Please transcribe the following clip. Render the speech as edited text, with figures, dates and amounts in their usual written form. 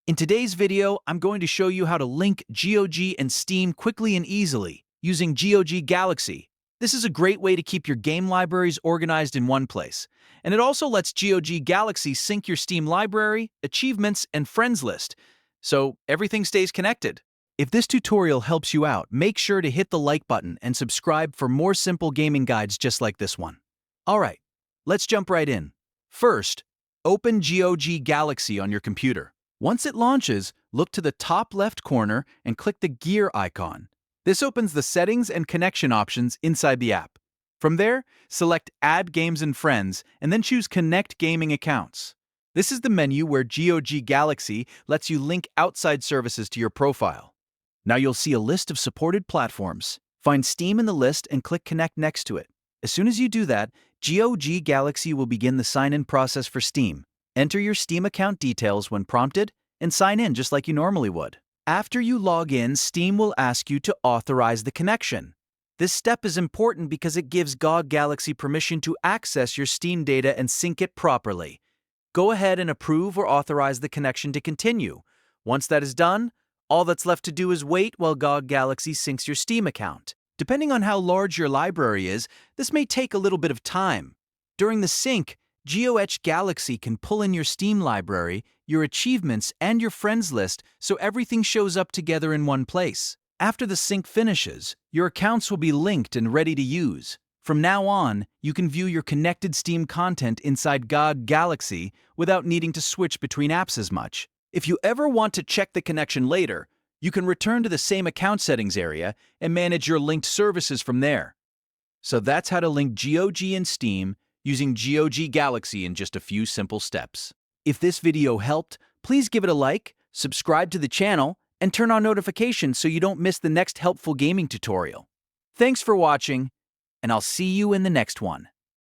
In today's video, I'm going to show you how to link GOG and Steam quickly and easily using GOG Galaxy. This is a great way to keep your game libraries organized in one place. And it also lets GOG Galaxy sync your Steam library, achievements, and friends list, so everything stays connected. If this tutorial helps you out, make sure to hit the like button and subscribe for more simple gaming guides just like this one. Alright, let's jump right in. First, open GOG Galaxy on your computer. Once it launches, look to the top left corner and click the gear icon. This opens the settings and connection options inside the app. From there, select Add Games and Friends and then choose Connect Gaming Accounts. This is the menu where GOG Galaxy lets you link outside services to your profile. Now you'll see a list of supported platforms. Find Steam in the list and click Connect next to it. As soon as you do that, GOG Galaxy will begin the sign-in process for Steam. Enter your Steam account details when prompted and sign in just like you normally would. After you log in, Steam will ask you to authorize the connection. This step is important because it gives GOG Galaxy permission to access your Steam data and sync it properly. Go ahead and approve or authorize the connection to continue. Once that is done, all that's left to do is wait while GOG Galaxy syncs your Steam account. Depending on how large your library is, this may take a little bit of time. During the sync, GOG Galaxy can pull in your Steam library, your achievements, and your friends list so everything shows up together in one place. After the sync finishes, your accounts will be linked and ready to use. From now on, you can view your connected Steam content inside GOG Galaxy without needing to switch between apps as much. If you ever want to check the connection later, you can return to the same account settings area and manage your linked services from there. So that's how to link GOG and Steam using GOG Galaxy in just a few simple steps. If this video helped, please give it a like, subscribe to the channel, and turn on notifications so you don't miss the next helpful gaming tutorial. Thanks for watching, and I'll see you in the next one.